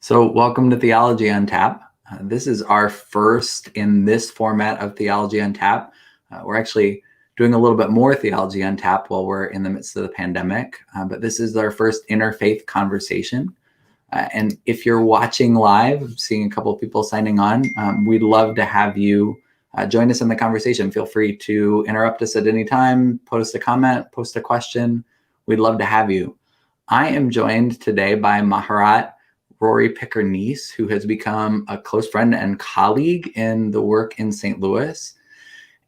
So welcome to Theology on Tap. This is our first in this format of Theology on Tap. We're actually doing a little bit more Theology on Tap while we're in the midst of the pandemic, but this is our first interfaith conversation. And if you're watching live, seeing a couple of people signing on, we'd love to have you join us in the conversation. Feel free to interrupt us at any time, post a comment, post a question. We'd love to have you. I am joined today by Maharat, Rori Neiss, who has become a close friend and colleague in the work in St. Louis,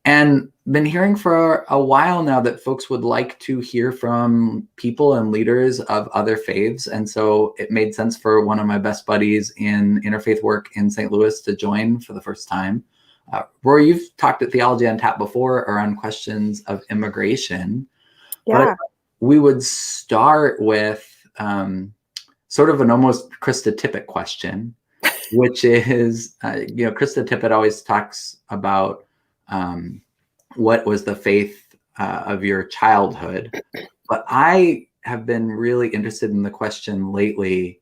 and been hearing for a while now that folks would like to hear from people and leaders of other faiths. And so it made sense for one of my best buddies in interfaith work in St. Louis to join for the first time. Rory, you've talked at Theology on Tap before around questions of immigration. Yeah. But we would start with sort of an almost Krista Tippett question, which is, Krista Tippett always talks about what was the faith of your childhood. But I have been really interested in the question lately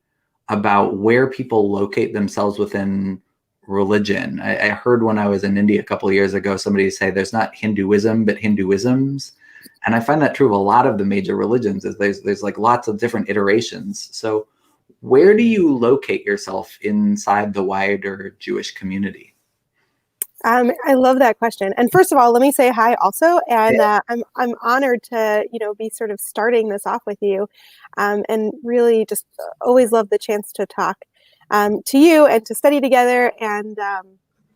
about where people locate themselves within religion. I heard when I was in India a couple of years ago, somebody say there's not Hinduism, but Hinduisms. And I find that true of a lot of the major religions, is there's like lots of different iterations. So where do you locate yourself inside the wider Jewish community? I love that question. And first of all, let me say hi also. And I'm honored to, be sort of starting this off with you, and really just always love the chance to talk to you and to study together, and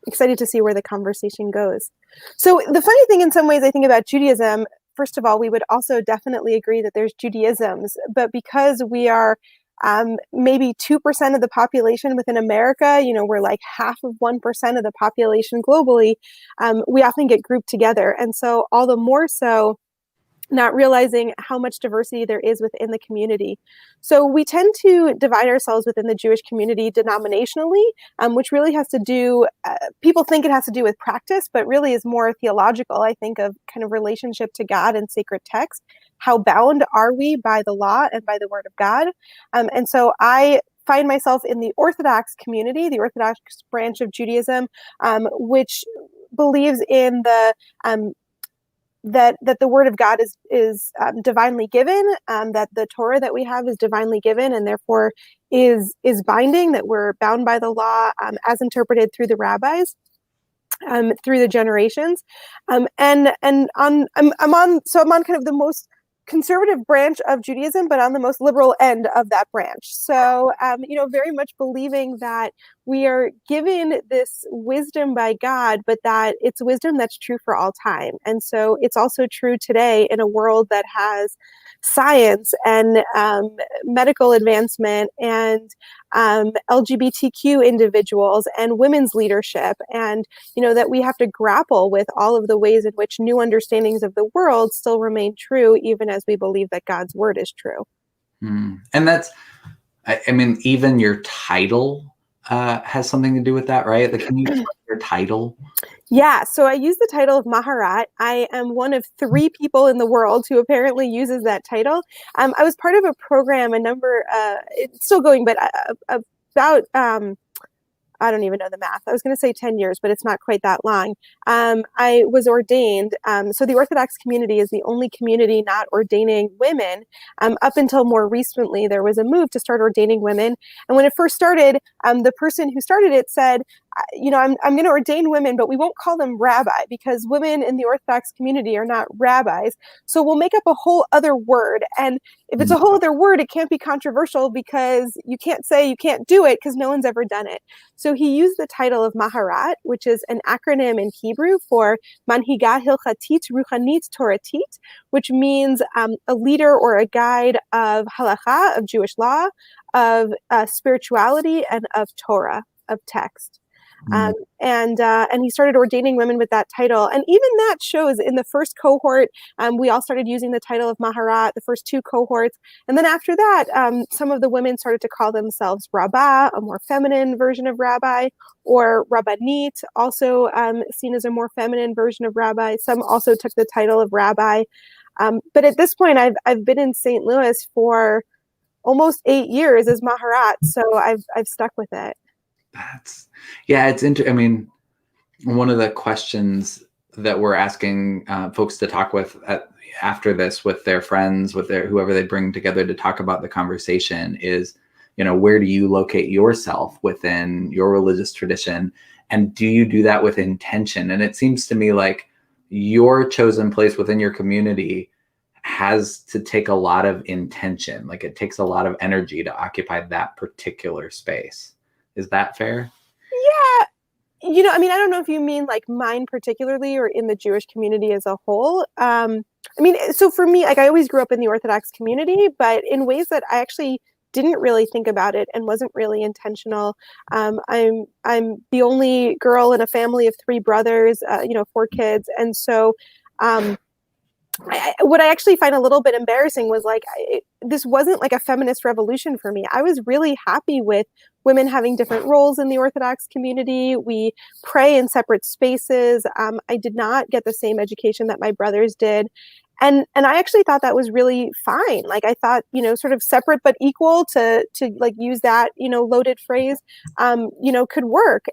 excited to see where the conversation goes. So the funny thing in some ways I think about Judaism, first of all, we would also definitely agree that there's Judaisms, but because we are maybe 2% of the population within America, we're like half of 1% of the population globally, we often get grouped together. And so all the more so, not realizing how much diversity there is within the community. So we tend to divide ourselves within the Jewish community denominationally, which really has to do, people think it has to do with practice, but really is more theological, I think, of kind of relationship to God and sacred text. How bound are we by the law and by the word of God? And so I find myself in the Orthodox community, the Orthodox branch of Judaism, which believes in the that the word of God is divinely given, that the Torah that we have is divinely given, and therefore is binding, that we're bound by the law as interpreted through the rabbis, through the generations, I'm on kind of the most conservative branch of Judaism, but on the most liberal end of that branch. So, very much believing that we are given this wisdom by God, but that it's wisdom that's true for all time. And so it's also true today in a world that has science and medical advancement and LGBTQ individuals and women's leadership, and that we have to grapple with all of the ways in which new understandings of the world still remain true, even as we believe that God's word is true. And that's, even your title has something to do with that, right? Can you explain your title? Yeah, so I use the title of Maharat. I am one of 3 people in the world who apparently uses that title. I was part of a program, it's still going, but about, I don't even know the math. I was going to say 10 years, but it's not quite that long. I was ordained. So the Orthodox community is the only community not ordaining women. Up until more recently, there was a move to start ordaining women. And when it first started, the person who started it said, I'm going to ordain women, but we won't call them rabbi, because women in the Orthodox community are not rabbis. So we'll make up a whole other word. And if it's a whole other word, it can't be controversial, because you can't say you can't do it because no one's ever done it. So he used the title of Maharat, which is an acronym in Hebrew for Manhiga Hilchatit Ruchanit Toratit, which means a leader or a guide of halacha, of Jewish law, of spirituality, and of Torah, of text. And he started ordaining women with that title. And even that shows in the first cohort, we all started using the title of Maharat, the first 2 cohorts. And then after that, some of the women started to call themselves Rabbah, a more feminine version of rabbi, or Rabbanit, also seen as a more feminine version of rabbi. Some also took the title of rabbi. But at this point, I've been in St. Louis for almost 8 years as Maharat. So I've stuck with it. I mean, one of the questions that we're asking folks to talk with after this with their friends, with their whoever they bring together to talk about the conversation is, where do you locate yourself within your religious tradition? And do you do that with intention? And it seems to me like your chosen place within your community has to take a lot of intention. Like it takes a lot of energy to occupy that particular space. Is that fair? Yeah. I mean, I don't know if you mean like mine particularly or in the Jewish community as a whole. I mean, so for me, like I always grew up in the Orthodox community, but in ways that I actually didn't really think about it and wasn't really intentional. I'm the only girl in a family of 3 brothers, 4 kids, and so what I actually find a little bit embarrassing was like this wasn't like a feminist revolution for me. I was really happy with women having different roles in the Orthodox community. We pray in separate spaces. I did not get the same education that my brothers did. And I actually thought that was really fine. Like I thought, sort of separate but equal to like use that, loaded phrase, could work.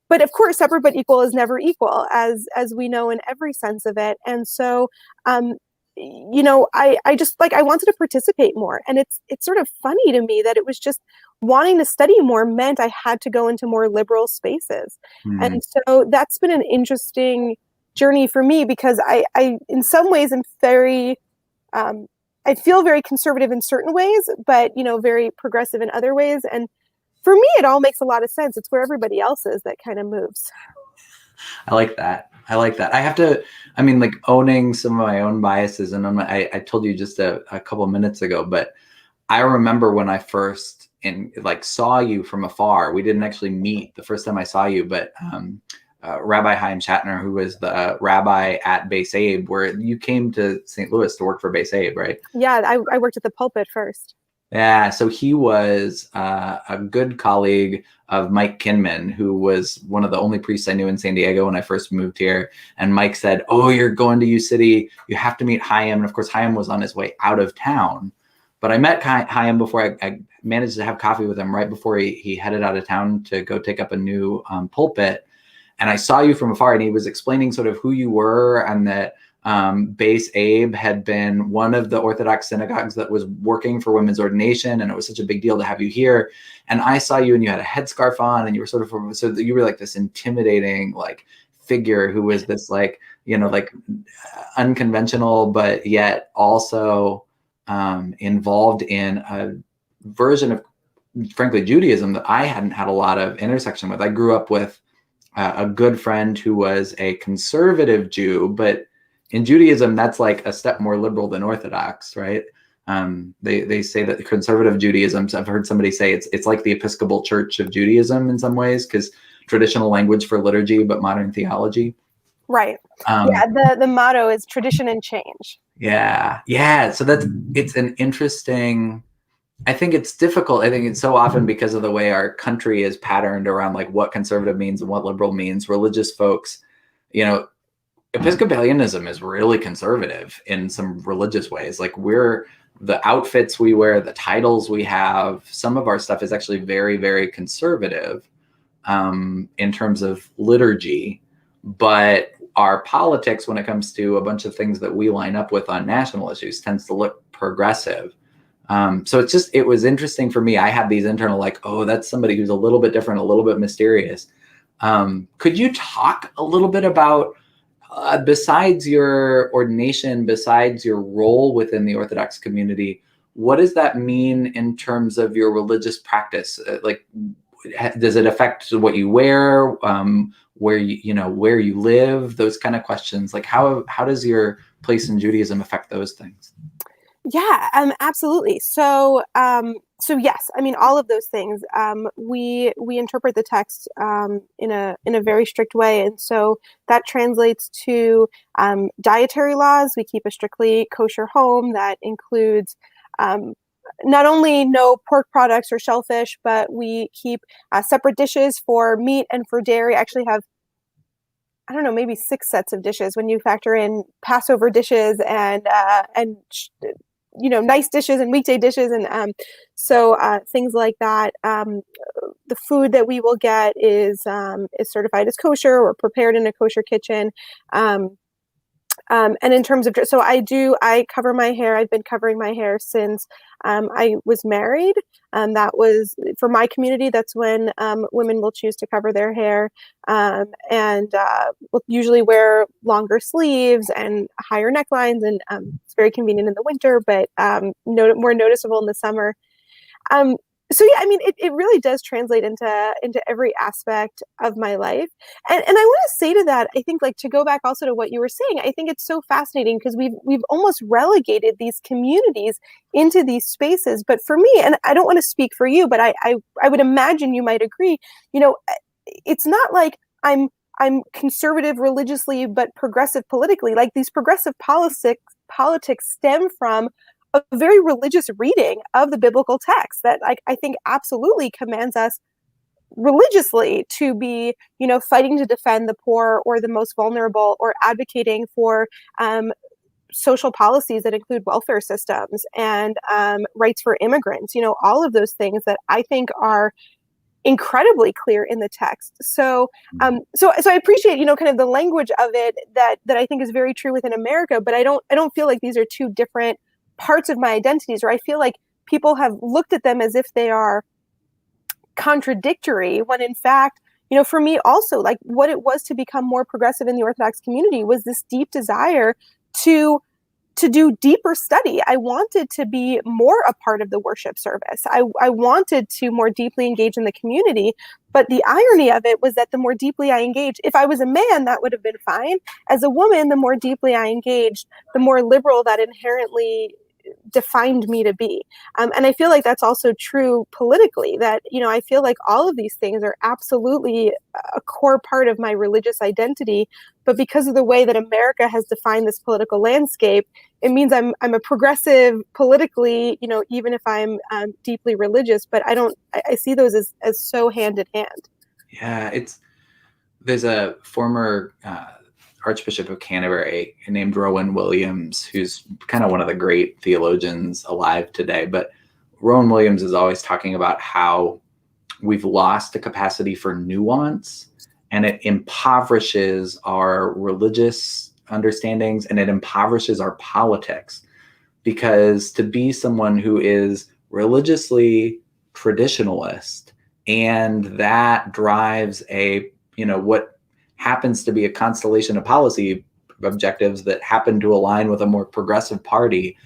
But of course, separate but equal is never equal, as we know in every sense of it. And so, I just like I wanted to participate more, and it's sort of funny to me that it was just wanting to study more meant I had to go into more liberal spaces, and so that's been an interesting journey for me because I in some ways am very. I feel very conservative in certain ways, but very progressive in other ways, and for me, it all makes a lot of sense. It's where everybody else is that kind of moves. I like that. I have to, I mean, like owning some of my own biases, and I told you just a couple minutes ago, but I remember when I first saw you from afar. We didn't actually meet the first time I saw you, but Rabbi Chaim Shatner, who was the rabbi at Beis Abe, where you came to St. Louis to work for Beis Abe, right? Yeah, I worked at the pulpit first. Yeah, so he was a good colleague of Mike Kinman, who was one of the only priests I knew in San Diego when I first moved here. And Mike said, "Oh, you're going to U City. You have to meet Chaim." And of course, Chaim was on his way out of town. But I met Chaim before I managed to have coffee with him right before he headed out of town to go take up a new pulpit. And I saw you from afar, and he was explaining sort of who you were and that Beis Abe had been one of the Orthodox synagogues that was working for women's ordination, and it was such a big deal to have you here. And I saw you, and you had a headscarf on, and you were sort of so you were like this intimidating like figure who was this like unconventional, but yet also involved in a version of, frankly, Judaism that I hadn't had a lot of intersection with. I grew up with a good friend who was a conservative Jew, but in Judaism, that's like a step more liberal than Orthodox, right? They say that conservative Judaism, I've heard somebody say it's like the Episcopal Church of Judaism in some ways, because traditional language for liturgy, but modern theology. Right. The motto is tradition and change. Yeah. So it's an interesting, I think it's difficult. I think it's so often because of the way our country is patterned around like what conservative means and what liberal means. Religious folks, Episcopalianism is really conservative in some religious ways. Like the outfits we wear, the titles we have, some of our stuff is actually very, very conservative in terms of liturgy. But our politics, when it comes to a bunch of things that we line up with on national issues, tends to look progressive. So it was interesting for me. I had these internal like, oh, that's somebody who's a little bit different, a little bit mysterious. Could you talk a little bit about, besides your ordination, besides your role within the Orthodox community, what does that mean in terms of your religious practice? Does it affect what you wear, where you live, those kind of questions? Like how does your place in Judaism affect those things? Yeah, absolutely. So yes, I mean all of those things. We interpret the text in a very strict way, and so that translates to dietary laws. We keep a strictly kosher home that includes not only no pork products or shellfish, but we keep separate dishes for meat and for dairy. I actually have, I don't know, maybe 6 sets of dishes when you factor in Passover dishes and nice dishes and weekday dishes. And so things like that. The food that we will get is certified as kosher or prepared in a kosher kitchen. And in terms of, so I cover my hair. I've been covering my hair since I was married. That was for my community. That's when women will choose to cover their hair, and will usually wear longer sleeves and higher necklines. And it's very convenient in the winter, but more noticeable in the summer. So yeah, I mean, it really does translate into every aspect of my life. And I want to say to that, I think, like, to go back also to what you were saying, I think it's so fascinating because we've almost relegated these communities into these spaces. But for me, and I don't want to speak for you, but I would imagine you might agree, it's not like I'm conservative religiously, but progressive politically. Like, these progressive politics stem from a very religious reading of the biblical text that I think absolutely commands us religiously to be, fighting to defend the poor or the most vulnerable, or advocating for social policies that include welfare systems and rights for immigrants. All of those things that I think are incredibly clear in the text. So I appreciate, kind of the language of it that I think is very true within America, but I don't feel like these are two different parts of my identities, or I feel like people have looked at them as if they are contradictory, when in fact, for me also, like, what it was to become more progressive in the Orthodox community was this deep desire to do deeper study. I wanted to be more a part of the worship service. I wanted to more deeply engage in the community. But the irony of it was that the more deeply I engaged, if I was a man, that would have been fine. As a woman, the more deeply I engaged, the more liberal that inherently defined me to be. And I feel like that's also true politically, that, I feel like all of these things are absolutely a core part of my religious identity. But because of the way that America has defined this political landscape, it means I'm a progressive politically, even if I'm deeply religious. But I see those as so hand in hand. Yeah, there's a former Archbishop of Canterbury named Rowan Williams, who's kind of one of the great theologians alive today. But Rowan Williams is always talking about how we've lost the capacity for nuance, and it impoverishes our religious understandings, and it impoverishes our politics. Because to be someone who is religiously traditionalist, and that drives what happens to be a constellation of policy objectives that happen to align with a more progressive party,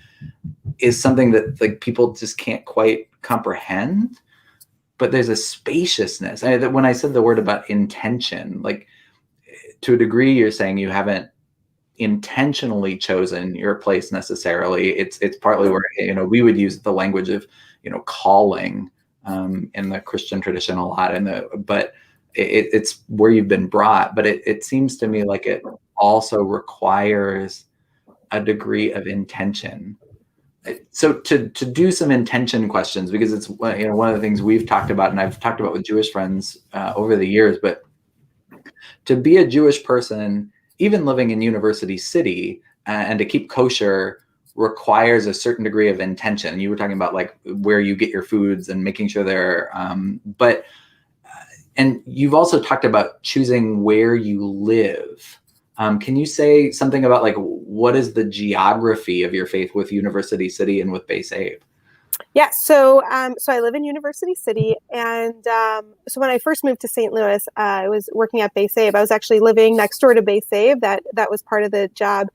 is something that, like, people just can't quite comprehend. But there's a spaciousness. When I said the word about intention, like, to a degree, you're saying you haven't intentionally chosen your place necessarily. It's partly where, we would use the language of, calling in the Christian tradition a lot, but it's where you've been brought. But it seems to me like it also requires a degree of intention. So to do some intention questions, because it's one of the things we've talked about, and I've talked about with Jewish friends over the years. But to be a Jewish person, even living in University City, and to keep kosher requires a certain degree of intention. You were talking about, like, where you get your foods and making sure they're, and you've also talked about choosing where you live. Can you say something about, like, what is the geography of your faith with University City and with Base Abe? Yeah, so I live in University City, and so when I first moved to St. Louis, I was working at Base Abe. I was actually living next door to Base Abe. That was part of the job.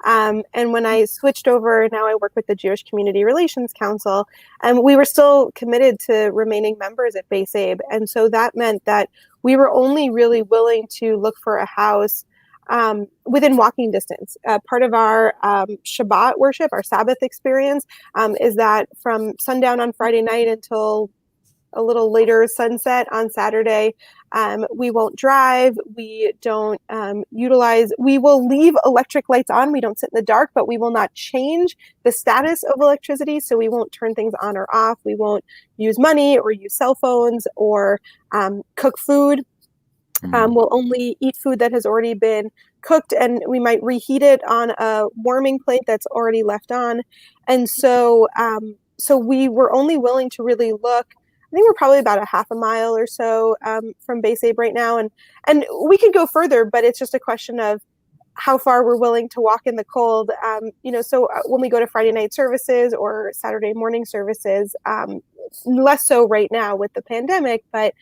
And when I switched over, now I work with the Jewish Community Relations Council, and we were still committed to remaining members at Base Abe. And so that meant that we were only really willing to look for a house within walking distance. Part of our Shabbat worship, our Sabbath experience, is that from sundown on Friday night until a little later sunset on Saturday, we won't drive, we don't we will leave electric lights on, we don't sit in the dark, but we will not change the status of electricity, so we won't turn things on or off, we won't use money or use cell phones or cook food. We'll only eat food that has already been cooked and we might reheat it on a warming plate that's already left on. And so, so we were only willing to really look. I think we're probably about a half a mile or so from Base Abe right now, and we could go further, but it's just a question of how far we're willing to walk in the cold. So when we go to Friday night services or Saturday morning services, less so right now with the pandemic, but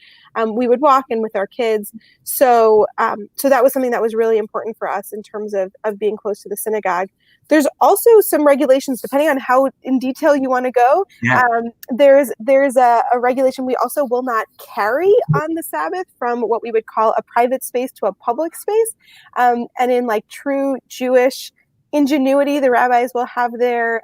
we would walk in with our kids. So that was something that was really important for us in terms of being close to the synagogue. There's also some regulations, depending on how in detail you want to go. Yeah. There's a regulation. We also will not carry on the Sabbath from what we would call a private space to a public space. And in like true Jewish ingenuity, the rabbis will have their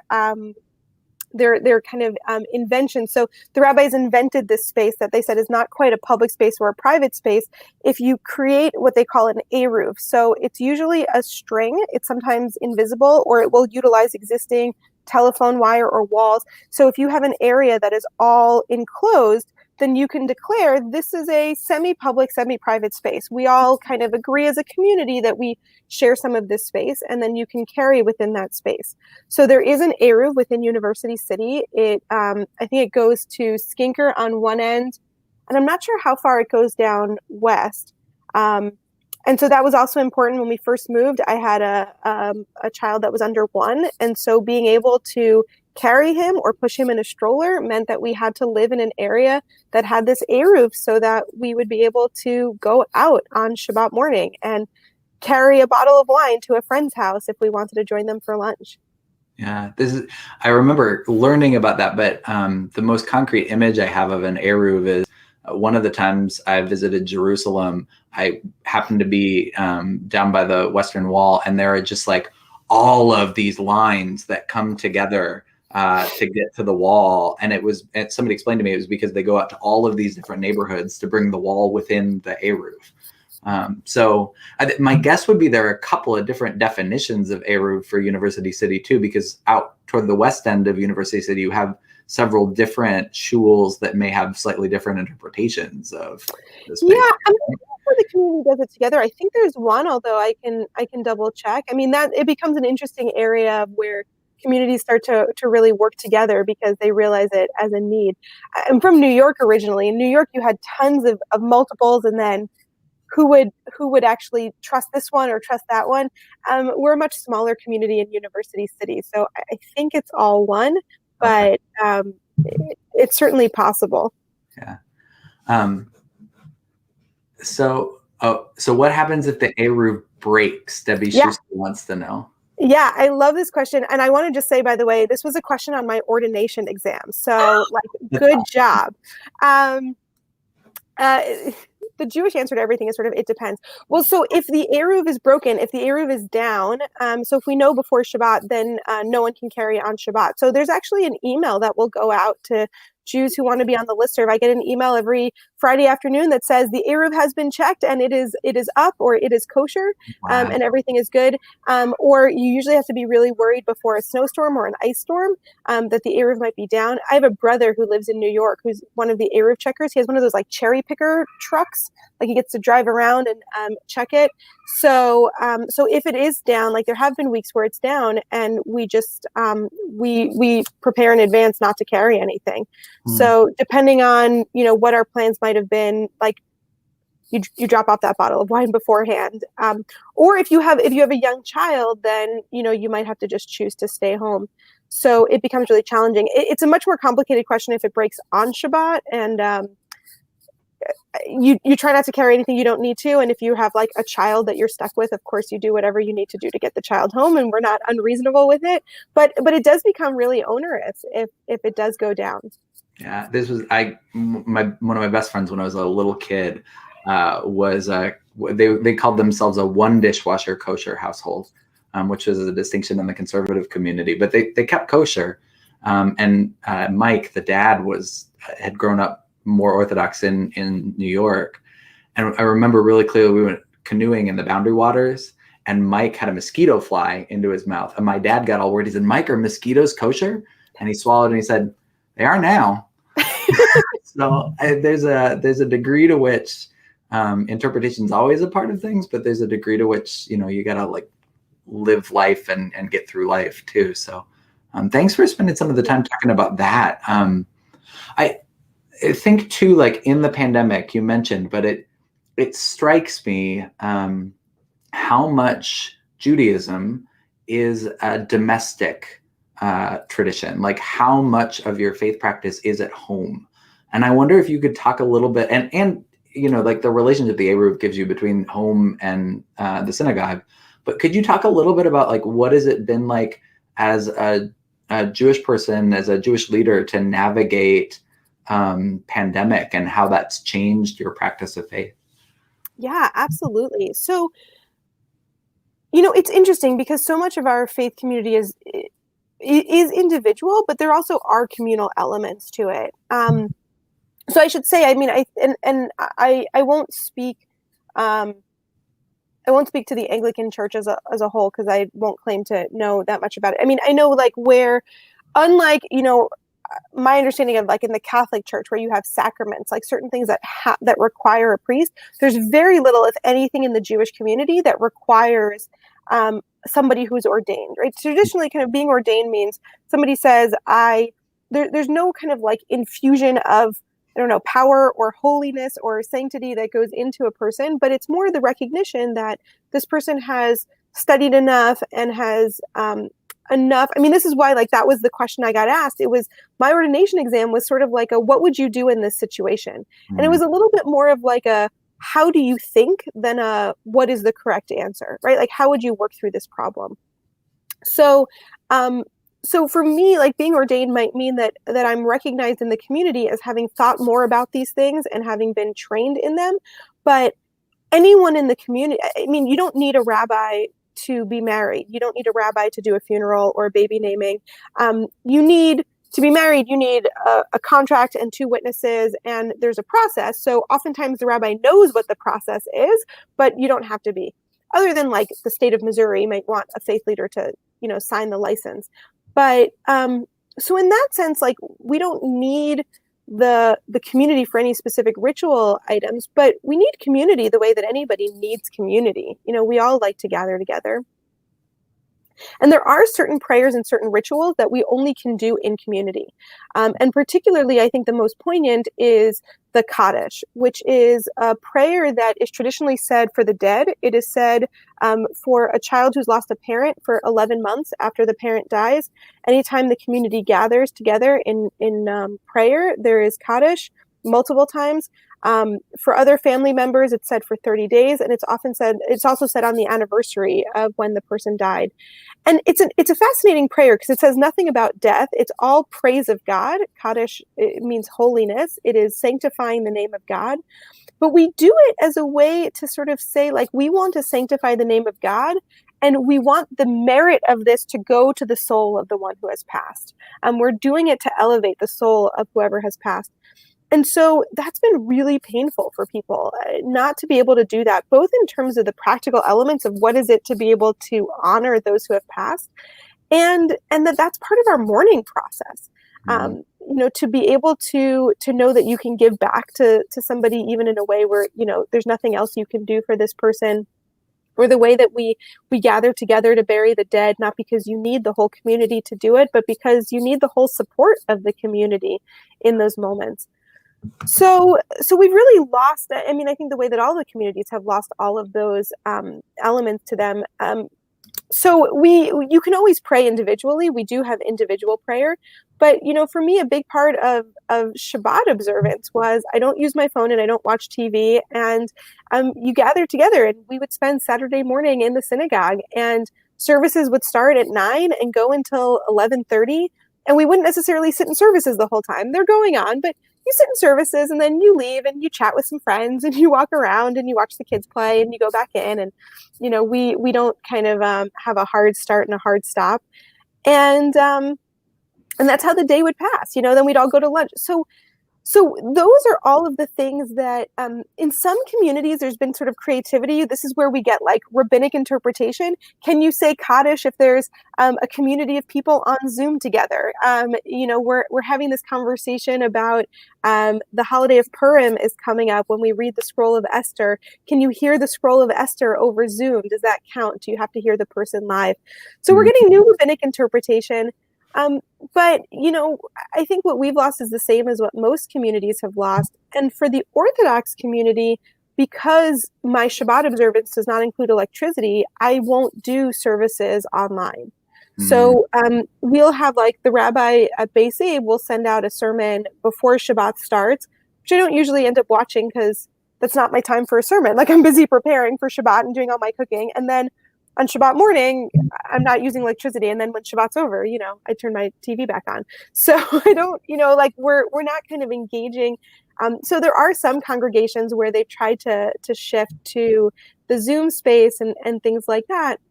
kind of invention. So the rabbis invented this space that they said is not quite a public space or a private space if you create what they call an eruv. So it's usually a string. It's sometimes invisible, or it will utilize existing telephone wire or walls. So if you have an area that is all enclosed, then you can declare this is a semi-public, semi-private space. We all kind of agree as a community that we share some of this space, and then you can carry within that space. So there is an eruv within University City. I think it goes to Skinker on one end, and I'm not sure how far it goes down west. And so that was also important when we first moved. I had a child that was under 1, and so being able to carry him or push him in a stroller meant that we had to live in an area that had this eruv so that we would be able to go out on Shabbat morning and carry a bottle of wine to a friend's house if we wanted to join them for lunch. Yeah, I remember learning about that, but the most concrete image I have of an eruv is one of the times I visited Jerusalem. I happened to be down by the Western Wall, and there are just like all of these lines that come together to get to the wall. And somebody explained to me, it was because they go out to all of these different neighborhoods to bring the wall within the eruv. So my guess would be there are a couple of different definitions of eruv for University City too, because out toward the west end of University City, you have several different shuls that may have slightly different interpretations of this. Yeah, I'm not sure the community does it together. I think there's one, although I can double check. I mean, that it becomes an interesting area where communities start to really work together because they realize it as a need. I'm from New York originally. In New York, you had tons of multiples, and then who would actually trust this one or trust that one? We're a much smaller community in University City, so I think it's all one, but it's certainly possible. Yeah. So what happens if the eruv breaks? Debbie Schuster wants to know. Yeah, I love this question. And I want to just say, by the way, this was a question on my ordination exam. So good job. The Jewish answer to everything is sort of, it depends. Well, so if the eruv is broken, if the eruv is down, so if we know before Shabbat, then no one can carry on Shabbat. So there's actually an email that will go out to Jews who want to be on the listserv. I get an email every Friday afternoon that says the eruv has been checked and it is up, or it is kosher. Wow. And everything is good. Or you usually have to be really worried before a snowstorm or an ice storm that the eruv might be down. I have a brother who lives in New York who's one of the eruv checkers. He has one of those like cherry picker trucks. Like he gets to drive around and check it. So if it is down, like there have been weeks where it's down, and we just we prepare in advance not to carry anything. So depending on what our plans might have been, like you drop off that bottle of wine beforehand, or if you have a young child, then you might have to just choose to stay home. So it becomes really challenging. It's a much more complicated question if it breaks on Shabbat, and you try not to carry anything you don't need to. And if you have like a child that you're stuck with, of course you do whatever you need to do to get the child home, and we're not unreasonable with it. But it does become really onerous if it does go down. Yeah, this was one of my best friends when I was a little kid was they called themselves a one dishwasher kosher household, which is a distinction in the conservative community, but they kept kosher. And Mike, the dad, had grown up more Orthodox in New York. And I remember really clearly we went canoeing in the Boundary Waters, and Mike had a mosquito fly into his mouth. And my dad got all worried. He said, "Mike, are mosquitoes kosher?" And he swallowed and he said, "They are now." So there's a degree to which Interpretation is always a part of things, but there's a degree to which, you got to like live life and get through life too. So thanks for spending some of the time talking about that. I think too, like in the pandemic you mentioned, but it strikes me how much Judaism is a domestic tradition, like how much of your faith practice is at home. And I wonder if you could talk a little bit and like the relationship the Eruv gives you between home and the synagogue. But could you talk a little bit about like what has it been like as a Jewish person, as a Jewish leader, to navigate pandemic and how that's changed your practice of faith? Yeah, absolutely. So, it's interesting because so much of our faith community is individual, but there also are communal elements to it. So I should say, I mean, I won't speak. I won't speak to the Anglican Church as a whole because I won't claim to know that much about it. I mean, I know like where, unlike my understanding of like in the Catholic Church where you have sacraments, like certain things that require a priest, there's very little, if anything, in the Jewish community that requires somebody who's ordained, right? Traditionally, kind of being ordained means somebody says, there's no kind of like infusion of, I don't know, power or holiness or sanctity that goes into a person, but it's more the recognition that this person has studied enough and has enough. I mean, this is why, like, that was the question I got asked. It was, my ordination exam was sort of like a, what would you do in this situation? And it was a little bit more of like a, how do you think than a, what is the correct answer, right? Like, how would you work through this problem? So, so for me, like being ordained might mean that I'm recognized in the community as having thought more about these things and having been trained in them. But anyone in the community, I mean, you don't need a rabbi to be married. You don't need a rabbi to do a funeral or a baby naming. You need to be married. You need a contract and 2 witnesses, and there's a process. So oftentimes the rabbi knows what the process is, but you don't have to be. Other than like the state of Missouri might want a faith leader to, sign the license. But so in that sense, like we don't need the community for any specific ritual items, but we need community the way that anybody needs community. We all like to gather together. And there are certain prayers and certain rituals that we only can do in community. And particularly, I think the most poignant is the Kaddish, which is a prayer that is traditionally said for the dead. It is said for a child who's lost a parent for 11 months after the parent dies. Anytime the community gathers together in prayer, there is Kaddish multiple times. For other family members, it's said for 30 days, and it's also said on the anniversary of when the person died. And it's a fascinating prayer because it says nothing about death. It's all praise of God. Kaddish, it means holiness. It is sanctifying the name of God. But we do it as a way to sort of say, like, we want to sanctify the name of God, and we want the merit of this to go to the soul of the one who has passed. We're doing it to elevate the soul of whoever has passed. And so that's been really painful for people not to be able to do that, both in terms of the practical elements of what is it to be able to honor those who have passed, and that's part of our mourning process. To be able to know that you can give back to somebody even in a way where, there's nothing else you can do for this person, or the way that we gather together to bury the dead, not because you need the whole community to do it, but because you need the whole support of the community in those moments. So we've really lost, I mean, I think the way that all the communities have lost all of those elements to them. So you can always pray individually. We do have individual prayer, but for me, a big part of Shabbat observance was I don't use my phone and I don't watch TV, and you gather together, and we would spend Saturday morning in the synagogue, and services would start at 9 and go until 11:30, and we wouldn't necessarily sit in services the whole time. They're going on, but you sit in services and then you leave and you chat with some friends and you walk around and you watch the kids play and you go back in, and we don't kind of have a hard start and a hard stop, and that's how the day would pass. Then we'd all go to lunch. So So those are all of the things that in some communities there's been sort of creativity. This is where we get like rabbinic interpretation. Can you say Kaddish if there's a community of people on Zoom together? We're having this conversation about the holiday of Purim is coming up when we read the scroll of Esther. Can you hear the scroll of Esther over Zoom? Does that count? Do you have to hear the person live? So we're getting new rabbinic interpretation. But, I think what we've lost is the same as what most communities have lost. And for the Orthodox community, because my Shabbat observance does not include electricity, I won't do services online. So we'll have like the rabbi at Beis Abe will send out a sermon before Shabbat starts, which I don't usually end up watching because that's not my time for a sermon. Like I'm busy preparing for Shabbat and doing all my cooking. And then on Shabbat morning, I'm not using electricity. And then when Shabbat's over, I turn my TV back on. So I don't, we're not kind of engaging. So there are some congregations where they've tried to shift to the Zoom space and things like that.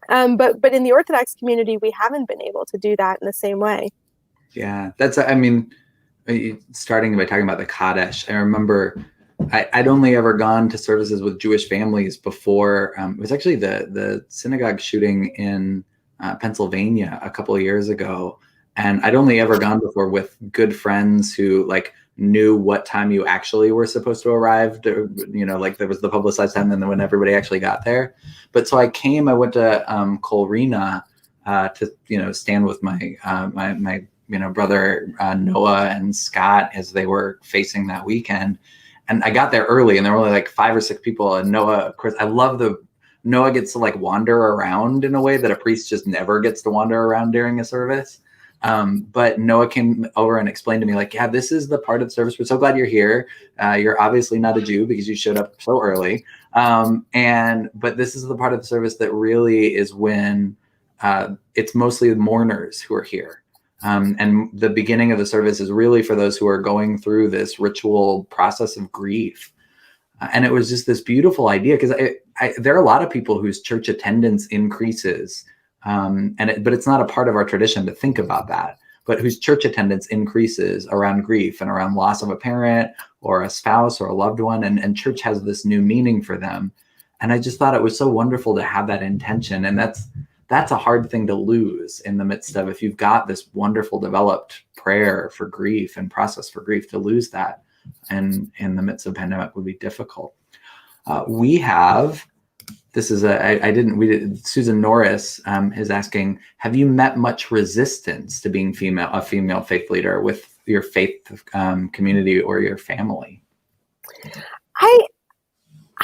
But in the Orthodox community, we haven't been able to do that in the same way. Yeah, starting by talking about the Kaddish, I remember I'd only ever gone to services with Jewish families before. It was actually the synagogue shooting in Pennsylvania a couple of years ago. And I'd only ever gone before with good friends who like knew what time you actually were supposed to arrive to, like there was the publicized time and then when everybody actually got there. But so I went to Kolrina to, stand with my brother Noah and Scott as they were facing that weekend. And I got there early and there were only like 5 or 6 people. And Noah, of course, I love Noah gets to like wander around in a way that a priest just never gets to wander around during a service. But Noah came over and explained to me like, yeah, this is the part of the service. We're so glad you're here. You're obviously not a Jew because you showed up so early. But this is the part of the service that really is when it's mostly the mourners who are here. And the beginning of the service is really for those who are going through this ritual process of grief. And it was just this beautiful idea because there are a lot of people whose church attendance increases, but it's not a part of our tradition to think about that, but whose church attendance increases around grief and around loss of a parent or a spouse or a loved one. And church has this new meaning for them. And I just thought it was so wonderful to have that intention. And that's a hard thing to lose in the midst of, if you've got this wonderful developed prayer for grief and process for grief, to lose that and in the midst of pandemic would be difficult. Susan Norris is asking, have you met much resistance to being a female faith leader with your faith community or your family?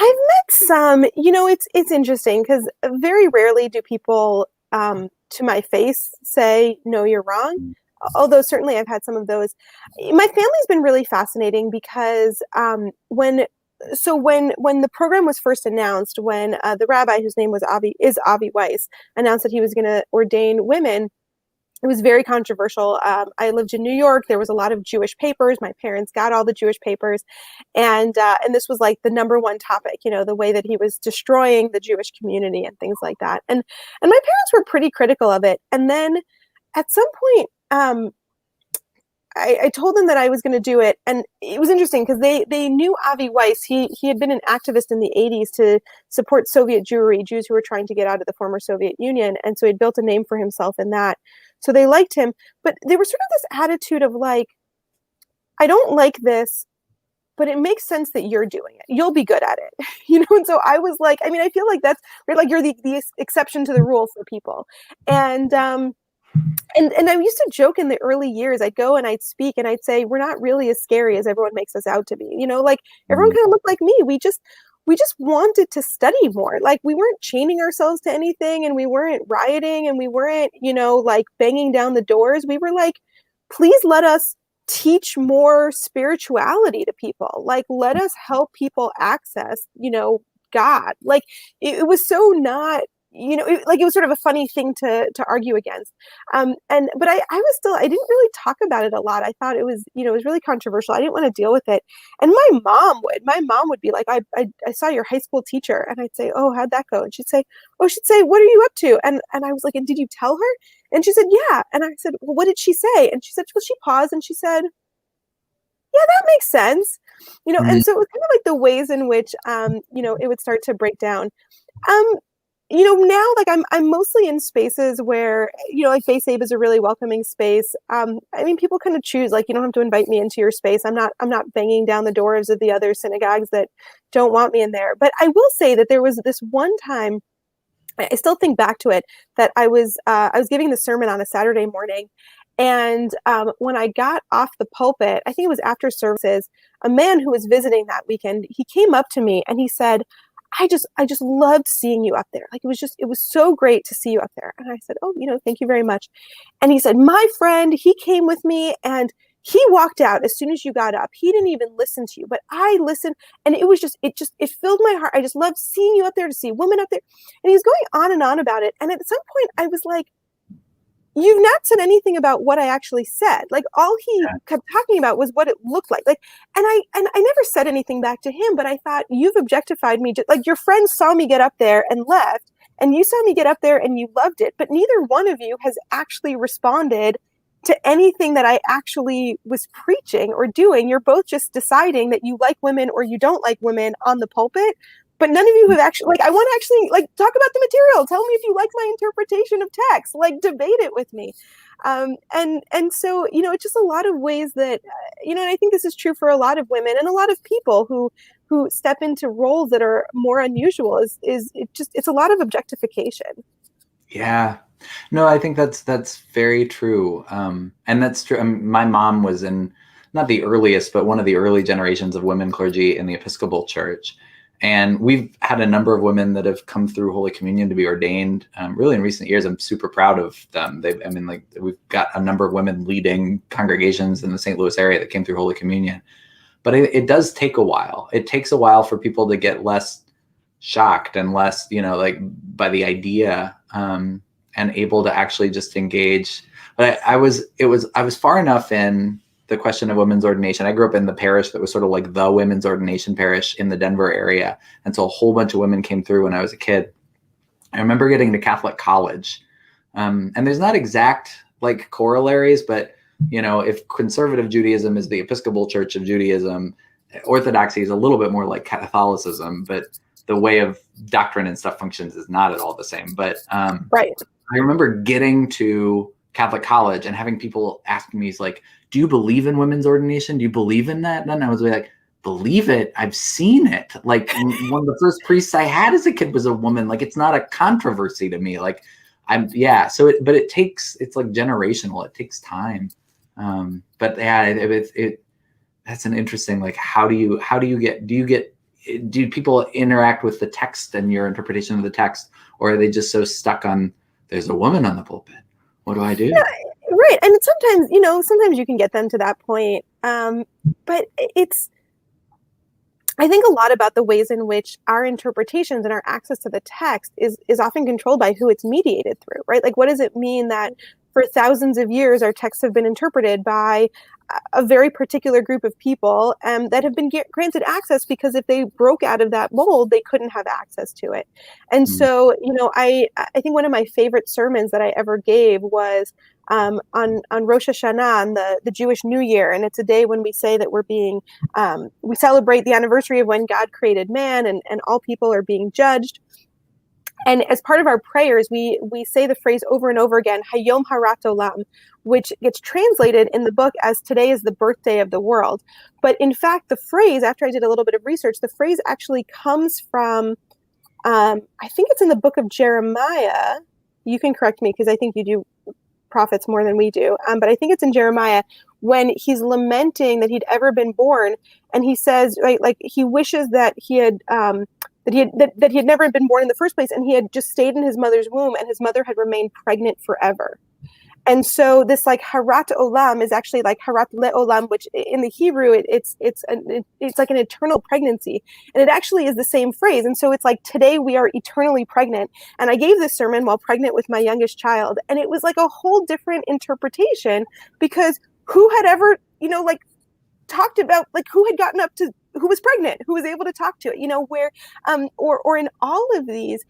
I've met some, it's interesting because very rarely do people to my face say, no, you're wrong. Although certainly I've had some of those. My family's been really fascinating because when the program was first announced, when the rabbi, whose name was Avi Weiss, announced that he was going to ordain women, it was very controversial. I lived in New York. There was a lot of Jewish papers. My parents got all the Jewish papers. And this was like the number one topic, the way that he was destroying the Jewish community and things like that. And my parents were pretty critical of it. And then at some point, I told them that I was going to do it. And it was interesting because they knew Avi Weiss. He had been an activist in the 80s to support Soviet Jewry, Jews who were trying to get out of the former Soviet Union. And so he'd built a name for himself in that. So they liked him. But they were sort of this attitude of like, I don't like this, but it makes sense that you're doing it. You'll be good at it. And so I was like, I mean, I feel like you're the exception to the rule for people. And I used to joke in the early years, I'd go and I'd speak and I'd say, we're not really as scary as everyone makes us out to be. Everyone kind of looked like me. We just wanted to study more. Like we weren't chaining ourselves to anything and we weren't rioting and we weren't, like banging down the doors. We were like, please let us teach more spirituality to people. Like, let us help people access, God. Like it was so not, it was sort of a funny thing to argue against. But I didn't really talk about it a lot. I thought it was, it was really controversial. I didn't want to deal with it. And my mom would be like, I saw your high school teacher. And I'd say, oh, how'd that go? And she'd say, what are you up to? And I was like, and did you tell her? And she said, yeah. And I said, well, what did she say? And she said, well, she paused and she said, that makes sense. Mhm. And so it was kind of like the ways in which, it would start to break down. Um, now like I'm mostly in spaces where, like Base Abe is a really welcoming space. I mean, people kind of choose, like, you don't have to invite me into your space. I'm not banging down the doors of the other synagogues that don't want me in there. But I will say that there was this one time, I still think back to it, that I was giving the sermon on a Saturday morning, and when I got off the pulpit, I think it was after services, a man who was visiting that weekend, he came up to me and he said, I just loved seeing you up there. Like it was so great to see you up there. And I said, oh, thank you very much. And he said, my friend, he came with me and he walked out as soon as you got up. He didn't even listen to you, but I listened, and it filled my heart. I just loved seeing you up there, to see women up there. And he was going on and on about it. And at some point I was like, you've not said anything about what I actually said. Like all he kept talking about was what it looked like. And I never said anything back to him, but I thought, you've objectified me. Like your friends saw me get up there and left, and you saw me get up there and you loved it, but neither one of you has actually responded to anything that I actually was preaching or doing. You're both just deciding that you like women or you don't like women on the pulpit, but none of you have actually, like, I want to actually, like, talk about the material. Tell me if you like my interpretation of text, like, debate it with me. And so, it's just a lot of ways that, and I think this is true for a lot of women and a lot of people who step into roles that are more unusual, it's a lot of objectification. Yeah. No, I think that's very true. And that's true. My mom was in not the earliest, but one of the early generations of women clergy in the Episcopal Church. And we've had a number of women that have come through Holy Communion to be ordained. Really, in recent years, I'm super proud of them. We've got a number of women leading congregations in the St. Louis area that came through Holy Communion. But it does take a while. It takes a while for people to get less shocked and less, by the idea, and able to actually just engage. But I was far enough in the question of women's ordination. I grew up in the parish that was sort of like the women's ordination parish in the Denver area. And so a whole bunch of women came through when I was a kid. I remember getting to Catholic college. And there's not exact like corollaries, but if conservative Judaism is the Episcopal Church of Judaism, Orthodoxy is a little bit more like Catholicism, but the way of doctrine and stuff functions is not at all the same. But Right. I remember getting to Catholic college and having people ask me, like, do you believe in women's ordination? Do you believe in that? And I was like, believe it? I've seen it. Like one of the first priests I had as a kid was a woman. Like, it's not a controversy to me. Like So it's like generational. It takes time. But yeah, that's an interesting, like, do people interact with the text and your interpretation of the text, or are they just so stuck on, there's a woman on the pulpit, what do I do? Yeah, right. And sometimes you can get them to that point. But I think a lot about the ways in which our interpretations and our access to the text is often controlled by who it's mediated through, right? Like, what does it mean that for thousands of years our texts have been interpreted by a very particular group of people that have been granted access, because if they broke out of that mold, they couldn't have access to it. And so, I think one of my favorite sermons that I ever gave was on Rosh Hashanah, on the Jewish New Year. And it's a day when we say that we celebrate the anniversary of when God created man, and all people are being judged. And as part of our prayers, we say the phrase over and over again, Hayom Harat Olam, which gets translated in the book as today is the birthday of the world. But in fact, the phrase, after I did a little bit of research, the phrase actually comes from, I think it's in the book of Jeremiah. You can correct me because I think you do prophets more than we do. But I think it's in Jeremiah when he's lamenting that he'd ever been born. And he says, right, like he wishes that he had that he had never been born in the first place, and he had just stayed in his mother's womb, and his mother had remained pregnant forever. And so this like harat olam is actually like harat leolam, which in the Hebrew it's like an eternal pregnancy, and it actually is the same phrase. And so it's like today we are eternally pregnant. And I gave this sermon while pregnant with my youngest child, and it was like a whole different interpretation, because who had ever like talked about, like, who had gotten up to, who was pregnant, who was able to talk to it, where or in all of these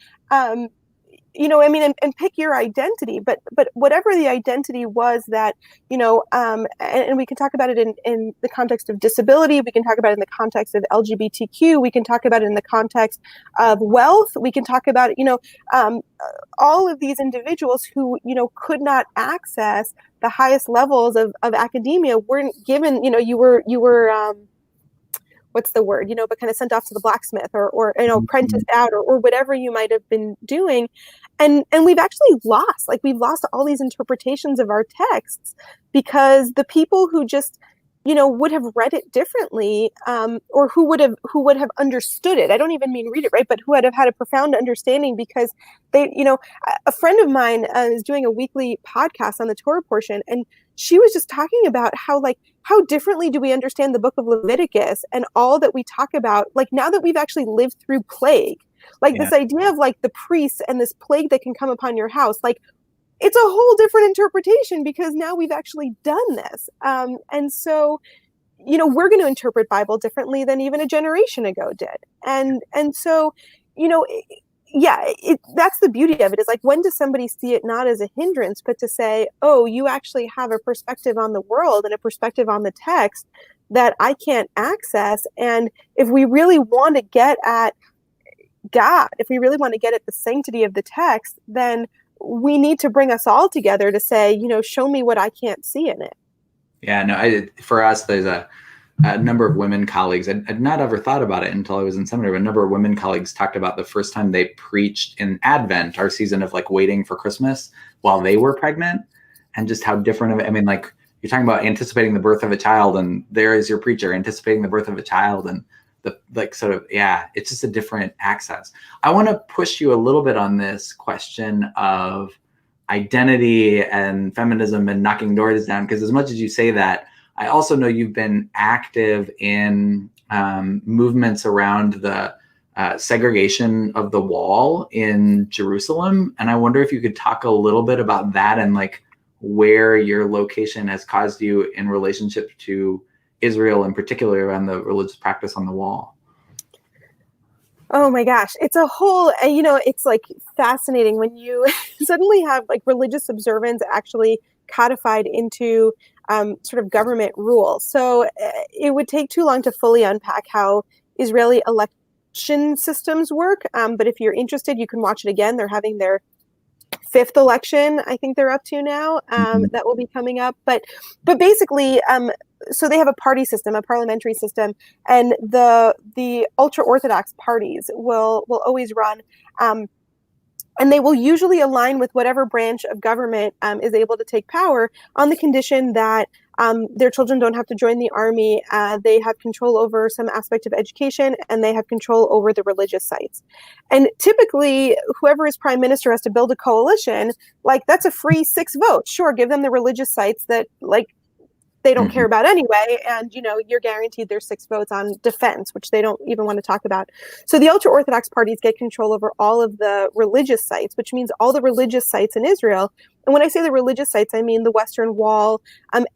I mean, and pick your identity, but whatever the identity was that, and we can talk about it in the context of disability, we can talk about it in the context of LGBTQ, we can talk about it in the context of wealth, we can talk about it, all of these individuals who, could not access the highest levels of academia weren't given, you were what's the word, but kind of sent off to the blacksmith or apprenticed out or whatever you might have been doing. And we've actually we've lost all these interpretations of our texts because the people who just, would have read it differently, or who would have understood it. I don't even mean read it, right? But who would have had a profound understanding because they, a friend of mine is doing a weekly podcast on the Torah portion, and she was just talking about how differently do we understand the book of Leviticus and all that we talk about, now that we've actually lived through plague, this idea of the priests and this plague that can come upon your house, it's a whole different interpretation because now we've actually done this. And so, we're going to interpret Bible differently than even a generation ago did. And so, that's the beauty of it, is when does somebody see it not as a hindrance, but to say, oh, you actually have a perspective on the world and a perspective on the text that I can't access. And if we really want to get at God, if we really want to get at the sanctity of the text, then we need to bring us all together to say, show me what I can't see in it. Yeah, no, for us, there's a number of women colleagues. I'd not ever thought about it until I was in seminary, but a number of women colleagues talked about the first time they preached in Advent, our season of waiting for Christmas, while they were pregnant, and just how different of it. I mean, you're talking about anticipating the birth of a child, and there is your preacher anticipating the birth of a child, and it's just a different access. I want to push you a little bit on this question of identity and feminism and knocking doors down, because as much as you say that, I also know you've been active in movements around the segregation of the wall in Jerusalem. And I wonder if you could talk a little bit about that and where your location has caused you in relationship to Israel, in particular around the religious practice on the wall. Oh my gosh, it's a whole, it's fascinating when you suddenly have religious observance actually codified into sort of government rule. So it would take too long to fully unpack how Israeli election systems work. But if you're interested, you can watch it again. They're having their 5th election, I think they're up to now, that will be coming up. But basically, so they have a party system, a parliamentary system, and the ultra-Orthodox parties will always run, and they will usually align with whatever branch of government is able to take power on the condition that their children don't have to join the army, they have control over some aspect of education, and they have control over the religious sites. And typically, whoever is prime minister has to build a coalition. That's a free 6 votes. Sure, give them the religious sites that they don't care about anyway, and you're guaranteed their 6 votes on defense, which they don't even want to talk about. So the ultra-Orthodox parties get control over all of the religious sites, which means all the religious sites in Israel. And when I say the religious sites, I mean the Western Wall,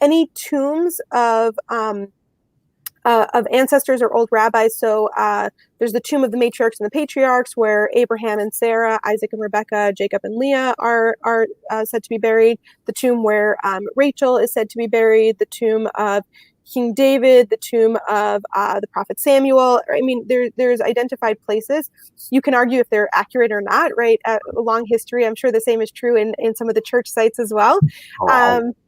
any tombs of ancestors or old rabbis. So there's the tomb of the matriarchs and the patriarchs, where Abraham and Sarah, Isaac and Rebecca, Jacob and Leah are said to be buried. The tomb where Rachel is said to be buried. The tomb of King David. The tomb of the prophet Samuel. I mean, there's identified places. You can argue if they're accurate or not, right? A long history. I'm sure the same is true in some of the church sites as well.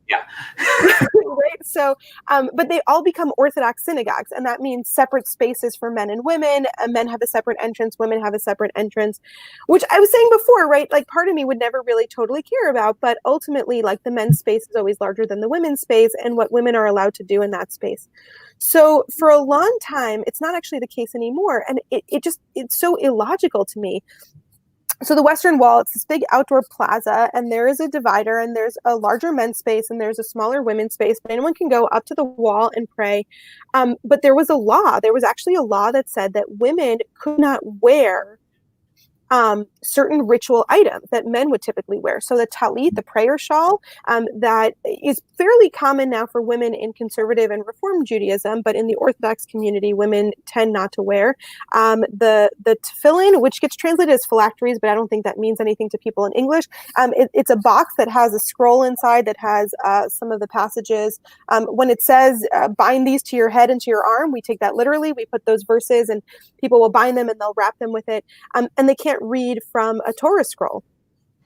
Yeah. Right. So, but they all become Orthodox synagogues, and that means separate spaces for men and women. Men have a separate entrance, women have a separate entrance, which I was saying before, right? Part of me would never really totally care about, but ultimately, the men's space is always larger than the women's space and what women are allowed to do in that space. So for a long time, it's not actually the case anymore. And it's so illogical to me. So the Western Wall, it's this big outdoor plaza, and there is a divider, and there's a larger men's space, and there's a smaller women's space, but anyone can go up to the wall and pray. But there was actually a law that said that women could not wear certain ritual items that men would typically wear. So the talit, the prayer shawl, that is fairly common now for women in conservative and Reform Judaism, but in the Orthodox community, women tend not to wear. The tefillin, which gets translated as phylacteries, but I don't think that means anything to people in English. It's a box that has a scroll inside that has some of the passages. When it says, bind these to your head and to your arm, we take that literally. We put those verses and people will bind them and they'll wrap them with it. And they can't read from a Torah scroll.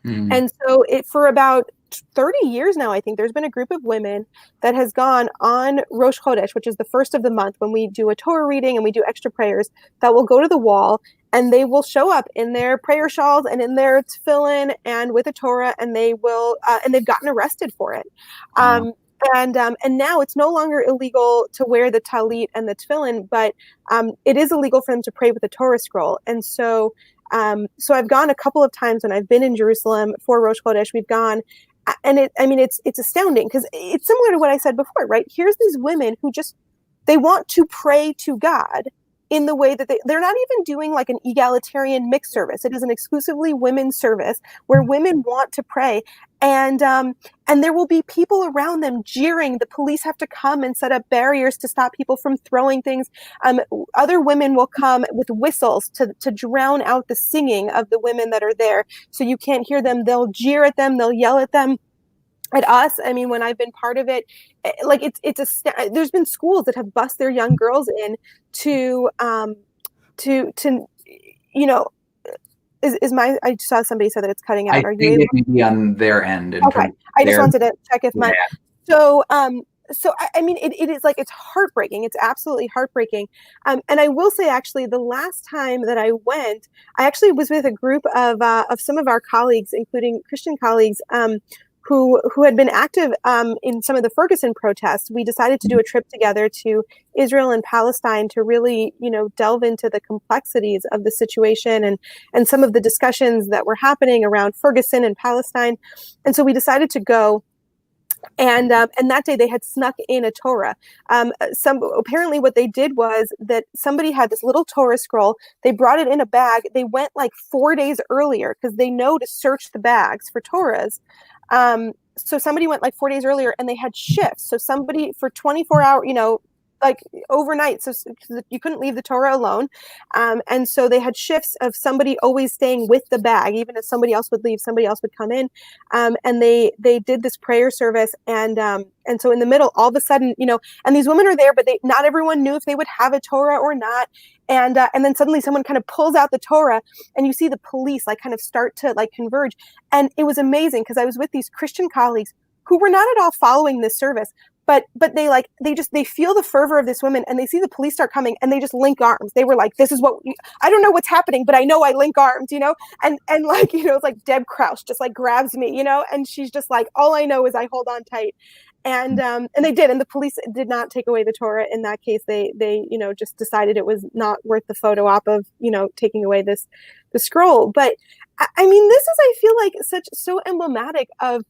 And so for about 30 years now, I think there's been a group of women that has gone on Rosh Chodesh, which is the first of the month when we do a Torah reading and we do extra prayers, that will go to the wall and they will show up in their prayer shawls and in their tefillin and with a Torah, and they will, and they've gotten arrested for it. And now it's no longer illegal to wear the talit and the tefillin, but it is illegal for them to pray with a Torah scroll. And so I've gone a couple of times when I've been in Jerusalem for Rosh Chodesh. We've gone, and it's astounding because it's similar to what I said before, right? Here's these women who they want to pray to God in the way that they're not even doing like an egalitarian mixed service. It is an exclusively women's service where women want to pray. And there will be people around them jeering. The police have to come and set up barriers to stop people from throwing things. Other women will come with whistles to drown out the singing of the women that are there. So you can't hear them. They'll jeer at them. They'll yell at them. At us, I mean, when I've been part of it, like there's been schools that have bussed their young girls in to you know, I saw somebody said that it's cutting out. Are you able? It may be on their end. Okay, I just wanted to check if my so I mean, it is like, it's heartbreaking. It's absolutely heartbreaking. And I will say, actually, the last time that I went, I actually was with a group of some of our colleagues, including Christian colleagues, who had been active in some of the Ferguson protests. We decided to do a trip together to Israel and Palestine to really, delve into the complexities of the situation and some of the discussions that were happening around Ferguson and Palestine. And so we decided to go. And that day they had snuck in a Torah. Apparently what they did was that somebody had this little Torah scroll. They brought it in a bag. They went like 4 days earlier because they know to search the bags for Torahs. So somebody went like 4 days earlier and they had shifts. So somebody for 24 hours, like overnight. So you couldn't leave the Torah alone. And so they had shifts of somebody always staying with the bag. Even if somebody else would leave, somebody else would come in. And they did this prayer service. And so in the middle, all of a sudden, and these women are there, but not everyone knew if they would have a Torah or not. And then suddenly someone kind of pulls out the Torah and you see the police like kind of start to like converge. And it was amazing because I was with these Christian colleagues who were not at all following this service, but they feel the fervor of this woman and they see the police start coming and they just link arms. They were like, this is I don't know what's happening, but I know I link arms, and like, it's like Deb Crouch just like grabs me, and she's just like, all I know is I hold on tight. And they did, and the police did not take away the Torah in that case. They just decided it was not worth the photo op of taking away the scroll. But I mean, this is, I feel like, so emblematic of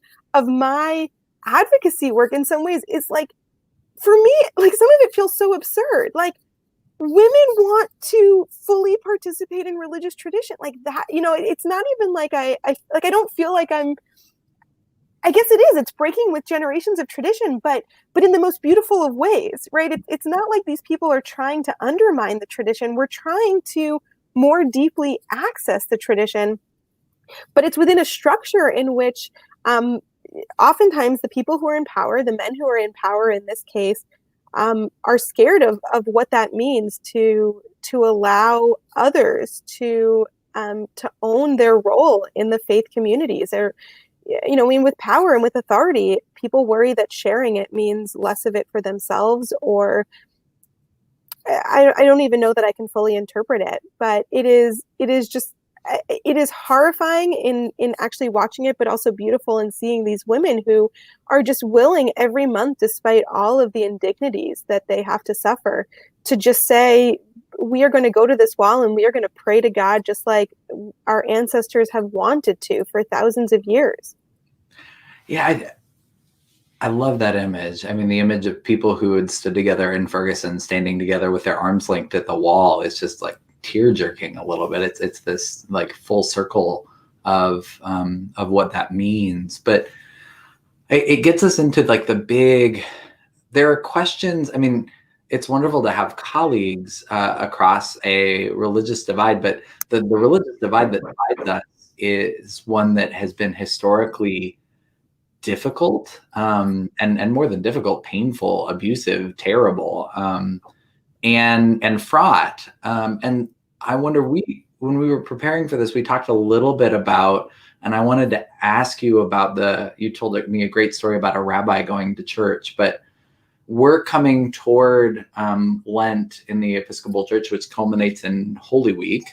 my advocacy work in some ways. Is like, for me, like, some of it feels so absurd. Like, women want to fully participate in religious tradition like that. It's not even like I don't feel like I guess it is. It's breaking with generations of tradition, but in the most beautiful of ways, right? It's not like these people are trying to undermine the tradition. We're trying to more deeply access the tradition, but it's within a structure in which oftentimes the people who are in power, the men who are in power in this case, are scared of what that means to allow others to own their role in the faith communities. With power and with authority, people worry that sharing it means less of it for themselves, or I don't even know that I can fully interpret it, but it is horrifying in actually watching it, but also beautiful in seeing these women who are just willing every month, despite all of the indignities that they have to suffer, to just say, we are going to go to this wall and we are going to pray to God just like our ancestors have wanted to for thousands of years. Yeah, I love that image. I mean, the image of people who had stood together in Ferguson, standing together with their arms linked at the wall, is just like tear jerking a little bit. It's this like full circle of what that means. But it gets us into like there are questions. I mean, it's wonderful to have colleagues across a religious divide, but the religious divide that divides us is one that has been historically difficult, and more than difficult, painful, abusive, terrible, and fraught. And I wonder, when we were preparing for this, we talked a little bit about, and I wanted to ask you about you told me a great story about a rabbi going to church, but we're coming toward Lent in the Episcopal Church, which culminates in Holy Week.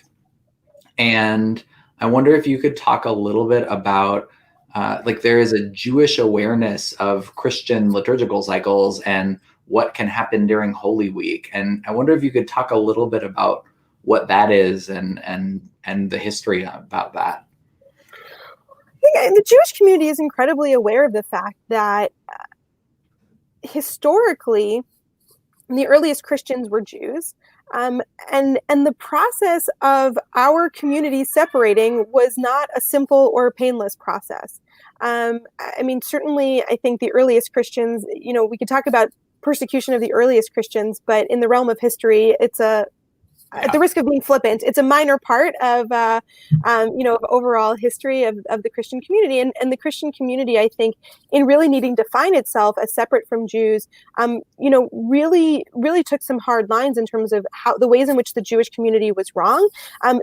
And I wonder if you could talk a little bit about, like, there is a Jewish awareness of Christian liturgical cycles and what can happen during Holy Week. And I wonder if you could talk a little bit about what that is and the history about that. The Jewish community is incredibly aware of the fact that historically, the earliest Christians were Jews, and the process of our community separating was not a simple or painless process. I mean, certainly, I think the earliest Christians, we could talk about persecution of the earliest Christians, but in the realm of history, it's at the risk of being flippant, it's a minor part of, of overall history of the Christian community. And the Christian community, I think, in really needing to define itself as separate from Jews, really, really took some hard lines in terms of how the ways in which the Jewish community was wrong,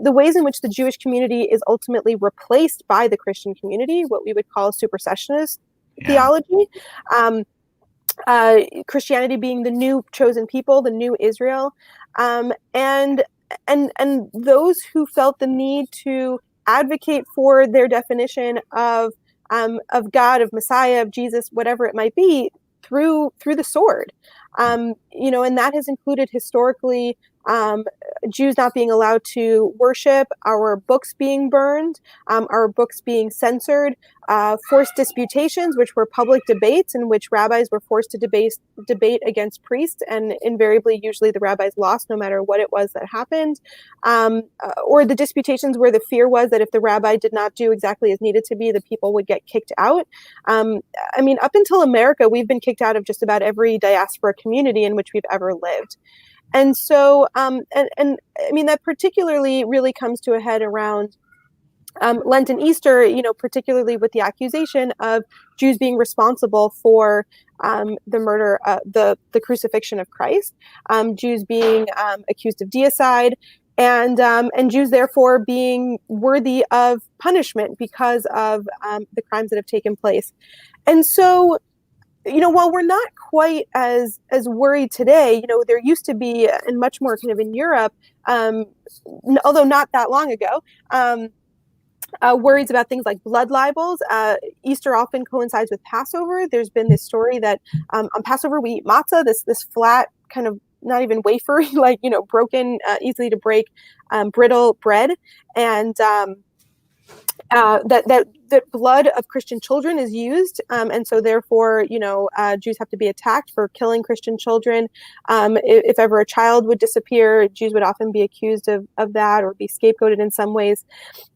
the ways in which the Jewish community is ultimately replaced by the Christian community, what we would call supersessionist theology. Christianity being the new chosen people, the new Israel, and those who felt the need to advocate for their definition of God, of Messiah, of Jesus, whatever it might be, through the sword, and that has included historically Jews not being allowed to worship, our books being burned, our books being censored, forced disputations, which were public debates in which rabbis were forced to debate against priests, and invariably, usually the rabbis lost no matter what it was that happened, or the disputations where the fear was that if the rabbi did not do exactly as needed to be, the people would get kicked out. I mean, up until America, we've been kicked out of just about every diaspora community in which we've ever lived. And so, and I mean, that particularly really comes to a head around Lent and Easter, particularly with the accusation of Jews being responsible for the murder, the crucifixion of Christ, Jews being accused of deicide, and Jews therefore being worthy of punishment because of the crimes that have taken place. And so, while we're not quite as worried today, there used to be, and much more kind of in Europe, although not that long ago, worries about things like blood libels. Easter often coincides with Passover. There's been this story that on Passover we eat matzah, this flat kind of not even wafery, like broken, easily to break, brittle bread, and that blood of Christian children is used, and so therefore, Jews have to be attacked for killing Christian children. If ever a child would disappear, Jews would often be accused of that or be scapegoated in some ways.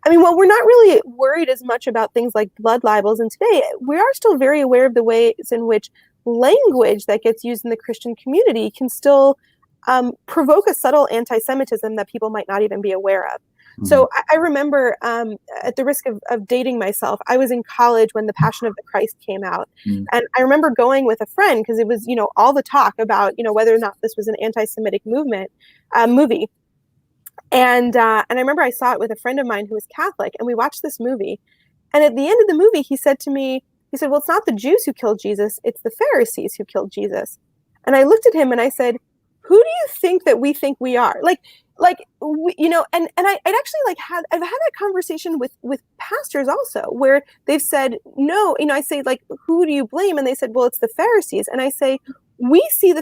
I mean, while we're not really worried as much about things like blood libels, and today we are still very aware of the ways in which language that gets used in the Christian community can still provoke a subtle anti-Semitism that people might not even be aware of. So I remember, at the risk of dating myself, I was in college when The Passion of the Christ came out. And I remember going with a friend because it was, all the talk about, whether or not this was an anti-Semitic movie. And I remember I saw it with a friend of mine who was Catholic, and we watched this movie. And at the end of the movie, he said to me, well, it's not the Jews who killed Jesus, it's the Pharisees who killed Jesus. And I looked at him and I said, who do you think that we think we are? And I'd actually I've had that conversation with pastors also, where they've said, no, I say, who do you blame? And they said, well, it's the Pharisees. And I say, we see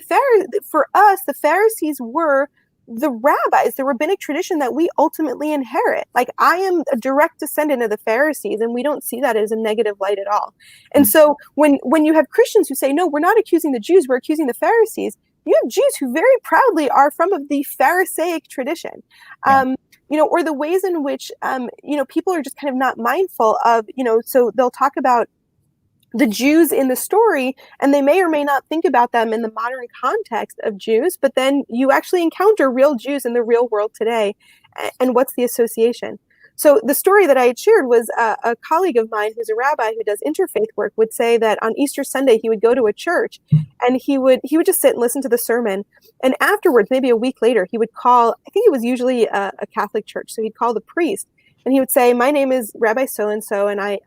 for us, the Pharisees were the rabbis, the rabbinic tradition that we ultimately inherit. I am a direct descendant of the Pharisees, and we don't see that as a negative light at all. And so when you have Christians who say, no, we're not accusing the Jews, we're accusing the Pharisees, you have Jews who very proudly are from of the Pharisaic tradition. Or the ways in which, people are just kind of not mindful of, so they'll talk about the Jews in the story, and they may or may not think about them in the modern context of Jews, but then you actually encounter real Jews in the real world today. And what's the association? So the story that I had shared was a colleague of mine who's a rabbi who does interfaith work would say that on Easter Sunday, he would go to a church and he would just sit and listen to the sermon. And afterwards, maybe a week later, he would call, I think it was usually a Catholic church. So he'd call the priest and he would say, my name is Rabbi so-and-so, and I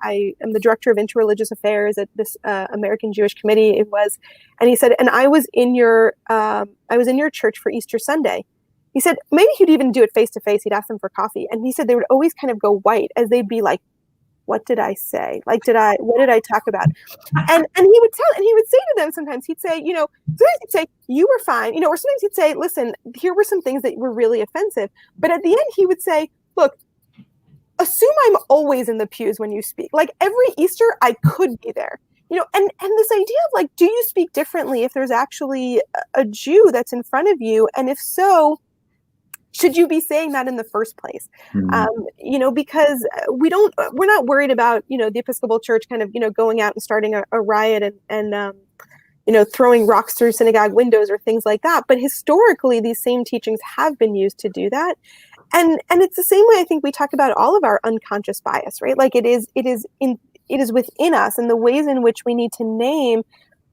am the director of interreligious affairs at this American Jewish committee. It was, and he said, and I was in your church for Easter Sunday. He said, maybe he'd even do it face to face. He'd ask them for coffee. And he said they would always kind of go white as they'd be like, what did I say? Like, what did I talk about? And he would say to them, sometimes he'd say, sometimes he'd say, you were fine, or sometimes he'd say, listen, here were some things that were really offensive. But at the end, he would say, look, assume I'm always in the pews when you speak. Like every Easter, I could be there. And this idea of like, do you speak differently if there's actually a Jew that's in front of you? And if so, should you be saying that in the first place? Because we're not worried about, the Episcopal Church kind of, going out and starting a riot and throwing rocks through synagogue windows or things like that. But historically, these same teachings have been used to do that. And it's the same way I think we talk about all of our unconscious bias, right? Like it is within us, and the ways in which we need to name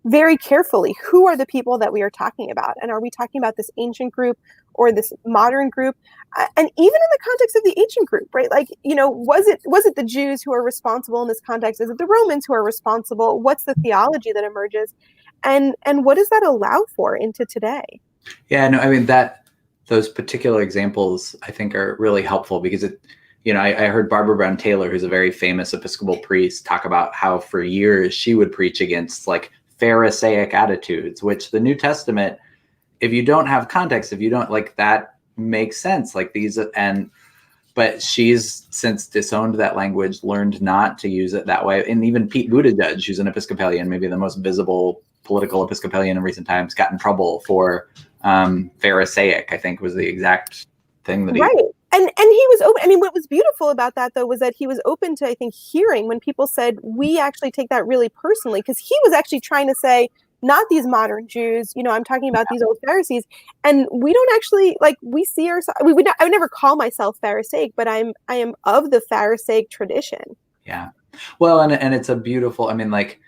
very carefully who are the people that we are talking about. And are we talking about this ancient group or this modern group? And even in the context of the ancient group, right? Like, was it the Jews who are responsible in this context? Is it the Romans who are responsible? What's the theology that emerges? And what does that allow for into today? Yeah, no, I mean, those particular examples I think are really helpful because I heard Barbara Brown Taylor, who's a very famous Episcopal priest, talk about how for years she would preach against like Pharisaic attitudes, which the New Testament, if you don't have context, if you don't like that makes sense, like these, but she's since disowned that language, learned not to use it that way. And even Pete Buttigieg, who's an Episcopalian, maybe the most visible political Episcopalian in recent times, got in trouble for Pharisaic, I think was the exact thing that he... Right. And he was open. I mean, what was beautiful about that, though, was that he was open to, I think, hearing when people said, we actually take that really personally, because he was actually trying to say, not these modern Jews, I'm talking about these old Pharisees. And we don't actually, like, we see ourselves, I would never call myself Pharisaic, but I am of the Pharisaic tradition. Yeah. Well, and it's a beautiful, I mean, like,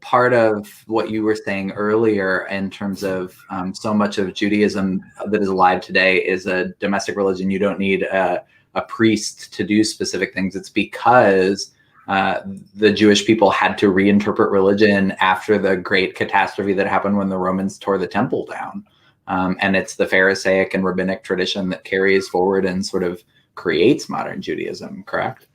part of what you were saying earlier in terms of so much of Judaism that is alive today is a domestic religion. You don't need a priest to do specific things. It's because the Jewish people had to reinterpret religion after the great catastrophe that happened when the Romans tore the temple down. And it's the Pharisaic and rabbinic tradition that carries forward and sort of creates modern Judaism, correct?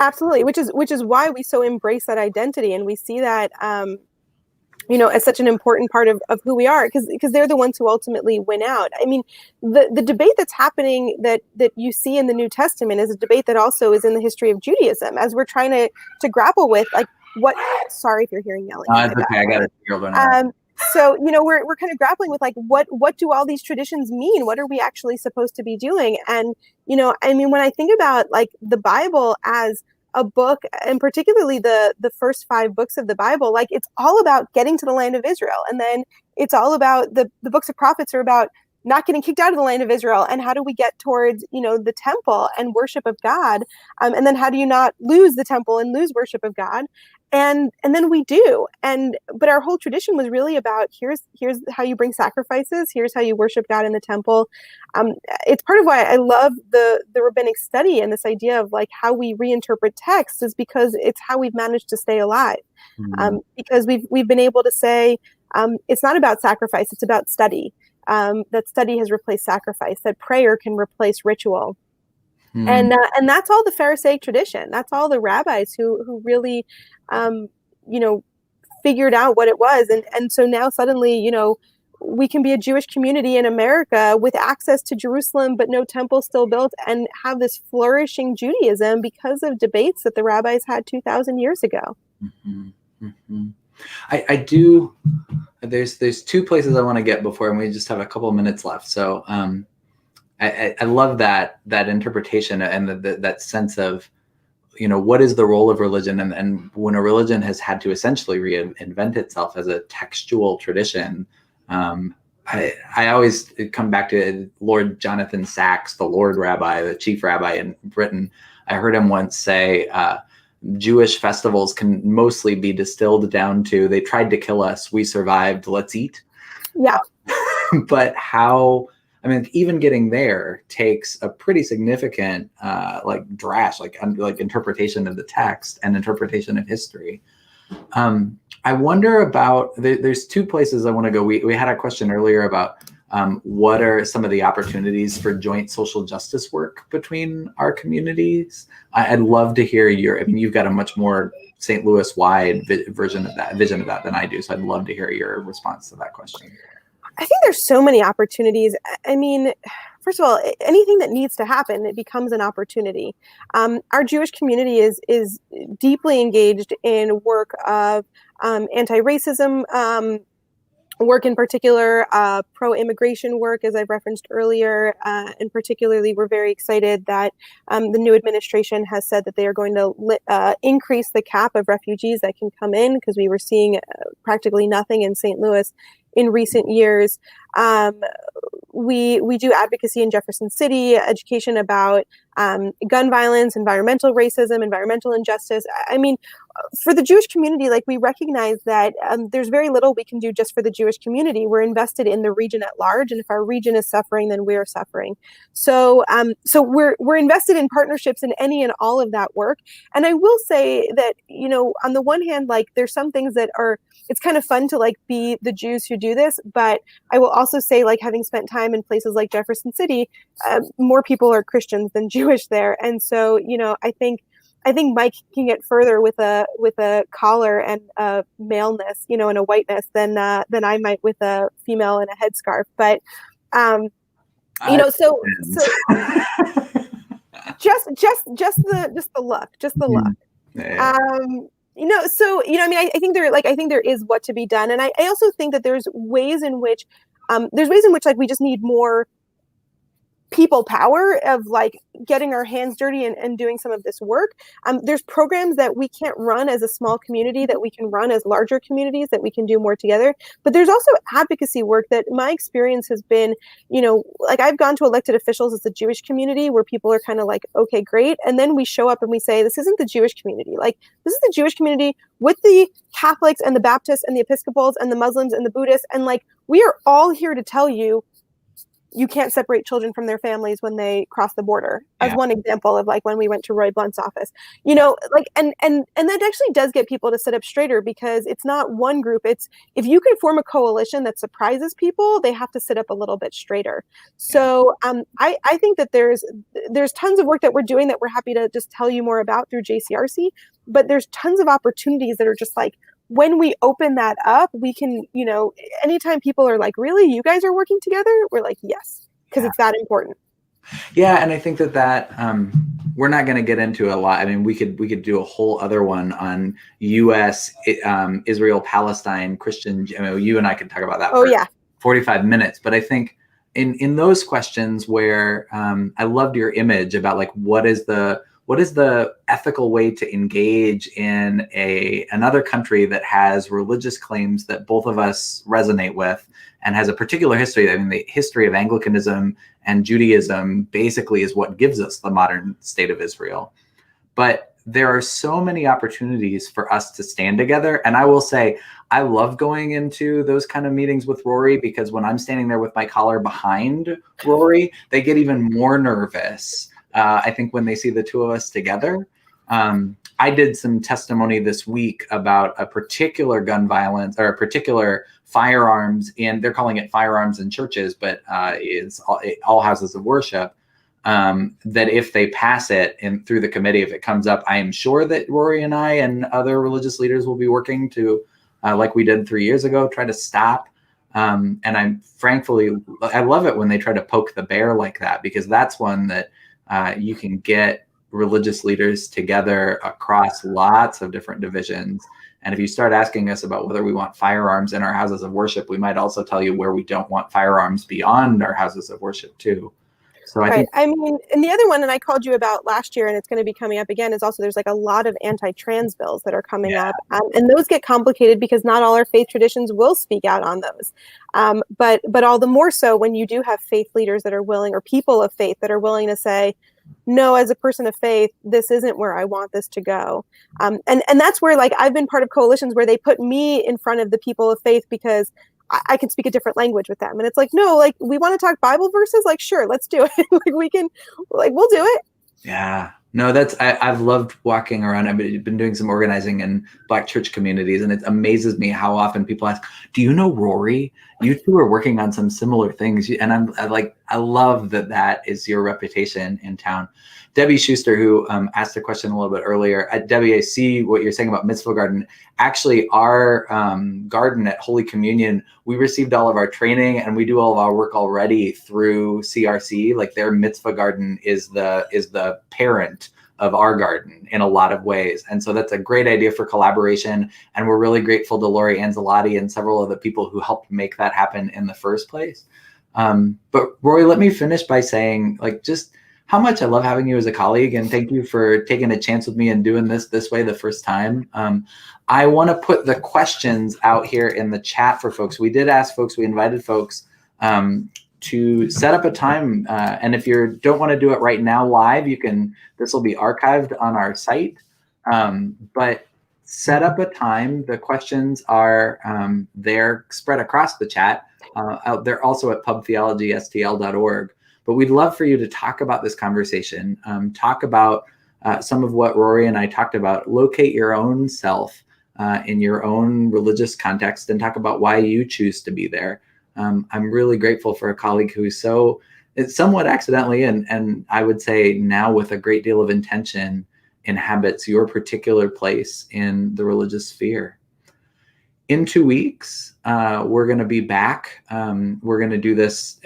Absolutely, which is why we so embrace that identity, and we see that as such an important part of who we are, because they're the ones who ultimately win out. I mean, the debate that's happening that you see in the New Testament is a debate that also is in the history of Judaism, as we're trying to grapple with like what. Sorry if you're hearing yelling. It's okay. I got it. So, we're kind of grappling with like, what do all these traditions mean? What are we actually supposed to be doing? And, I mean, when I think about like the Bible as a book, and particularly the first 5 books of the Bible, like it's all about getting to the land of Israel. And then it's all about the books of prophets are about not getting kicked out of the land of Israel. And how do we get towards, the temple and worship of God? And then how do you not lose the temple and lose worship of God? And then we do. But our whole tradition was really about here's how you bring sacrifices. Here's how you worship God in the temple. It's part of why I love the rabbinic study and this idea of like how we reinterpret texts is because it's how we've managed to stay alive. Mm-hmm. Because we've been able to say it's not about sacrifice. It's about study. That study has replaced sacrifice. That prayer can replace ritual. Mm. And that's all the Pharisaic tradition. That's all the rabbis who really, figured out what it was. And so now suddenly, we can be a Jewish community in America with access to Jerusalem, but no temple still built, and have this flourishing Judaism because of debates that the rabbis had 2,000 years ago. Mm-hmm. Mm-hmm. I do. There's two places I want to get before, and we just have a couple of minutes left. So I love that interpretation and that sense of, what is the role of religion, and when a religion has had to essentially reinvent itself as a textual tradition. I always come back to Lord Jonathan Sacks, the Lord Rabbi, the chief rabbi in Britain. I heard him once say, Jewish festivals can mostly be distilled down to, they tried to kill us, we survived, let's eat. Yeah. But even getting there takes a pretty significant interpretation of the text and interpretation of history. I wonder about, there's two places I want to go. We had a question earlier about what are some of the opportunities for joint social justice work between our communities. I'd love to hear you've got a much more St. Louis wide vision of that than I do. So I'd love to hear your response to that question. I think there's so many opportunities. I mean, first of all, anything that needs to happen, it becomes an opportunity. Our Jewish community is deeply engaged in work of anti-racism work, in particular, pro-immigration work, as I've referenced earlier. And particularly, we're very excited that the new administration has said that they are going to increase the cap of refugees that can come in, because we were seeing practically nothing in St. Louis in recent years. We do advocacy in Jefferson City, education about gun violence, environmental racism, environmental injustice. I mean, for the Jewish community, we recognize that there's very little we can do just for the Jewish community. We're invested in the region at large, and if our region is suffering, then we're suffering. So we're invested in partnerships in any and all of that work. And I will say that, on the one hand, there's some things that it's kind of fun to be the Jews who do this, but I will also say, having spent time in places like Jefferson City, more people are Christians than Jewish there, and so I think Mike can get further with a collar and a maleness, and a whiteness than I might with a female and a headscarf. But so just the look, Yeah. I think there is what to be done, and I also think that there's ways in which we just need more people power of getting our hands dirty and doing some of this work. There's programs that we can't run as a small community that we can run as larger communities that we can do more together. But there's also advocacy work that my experience has been, I've gone to elected officials as the Jewish community where people are kind of okay, great. And then we show up and we say, this isn't the Jewish community. This is the Jewish community with the Catholics and the Baptists and the Episcopals and the Muslims and the Buddhists. And we are all here to tell you, you can't separate children from their families when they cross the border, as one example of when we went to Roy Blunt's office, and that actually does get people to sit up straighter, because it's not one group. It's, if you can form a coalition that surprises people, they have to sit up a little bit straighter. So I think that there's tons of work that we're doing that we're happy to just tell you more about through JCRC, but there's tons of opportunities that are just when we open that up, we can, anytime people are really, you guys are working together, we're yes, because it's that important. Yeah, and I think that we're not going to get into a lot. I mean, we could do a whole other one on U.S. Israel Palestine Christian. You and I could talk about that for 45 minutes. But I think in those questions where I loved your image about what is the ethical way to engage in another country that has religious claims that both of us resonate with and has a particular history. I mean, the history of Anglicanism and Judaism basically is what gives us the modern state of Israel. But there are so many opportunities for us to stand together. And I will say, I love going into those kind of meetings with Rori, because when I'm standing there with my collar behind Rori, they get even more nervous. I think when they see the two of us together. I did some testimony this week about a particular gun violence or a particular firearms, and they're calling it firearms in churches, but it's all houses of worship. That if they pass it and through the committee, if it comes up, I am sure that Rori and I and other religious leaders will be working to, like we did 3 years ago, try to stop. And I love it when they try to poke the bear like that, because that's one that you can get religious leaders together across lots of different divisions And if you start asking us about whether we want firearms in our houses of worship, we might also tell you where we don't want firearms beyond our houses of worship too. So I think, I mean, and the other one that I called you about last year, and it's going to be coming up again, is also there's like a lot of anti-trans bills that are coming up. And those get complicated because not all our faith traditions will speak out on those. But all the more so when you do have faith leaders that are willing, or people of faith that are willing to say, no, as a person of faith, this isn't where I want this to go. And that's where, like, I've been part of coalitions where they put me in front of the people of faith because I can speak a different language with them. And it's like, no, like, we want to talk Bible verses. Like, sure, let's do it. Like, we'll do it. Yeah, no, I've loved walking around. I've been doing some organizing in Black church communities, and it amazes me how often people ask, do you know Rori? You two are working on some similar things. And I love that is your reputation in town. Debbie Schuster, who asked a question a little bit earlier. Debbie, I see what you're saying about Mitzvah Garden. Actually, our garden at Holy Communion, we received all of our training and we do all of our work already through CRC. Like, their Mitzvah Garden is the parent of our garden in a lot of ways. And so that's a great idea for collaboration. And we're really grateful to Lori Anzalotti and several of the people who helped make that happen in the first place. But Rory, let me finish by saying, like, just how much I love having you as a colleague, and thank you for taking a chance with me and doing this way the first time. I want to put the questions out here in the chat for folks. We did ask folks, we invited folks to set up a time, and if you don't want to do it right now live, this will be archived on our site, but set up a time. The questions are they're spread across the chat. They're also at pubtheologystl.org. But we'd love for you to talk about this conversation, talk about some of what Rory and I talked about, locate your own self in your own religious context, and talk about why you choose to be there. I'm really grateful for a colleague who it's somewhat accidentally, and I would say now with a great deal of intention, inhabits your particular place in the religious sphere. In 2 weeks, we're going to be back. We're going to do this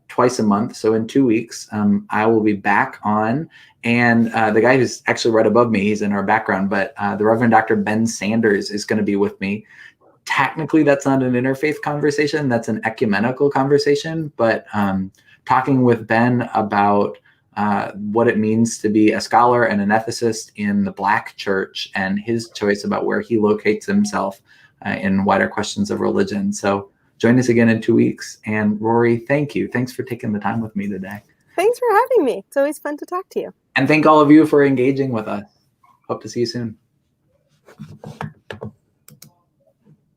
twice a month. So in 2 weeks, I will be back on. And the guy who's actually right above me, he's in our background, but the Reverend Dr. Ben Sanders is going to be with me. Technically, that's not an interfaith conversation. That's an ecumenical conversation. But talking with Ben about what it means to be a scholar and an ethicist in the Black church and his choice about where he locates himself in wider questions of religion. So join us again in 2 weeks. And Rory, thank you. Thanks for taking the time with me today. Thanks for having me. It's always fun to talk to you. And thank all of you for engaging with us. Hope to see you soon.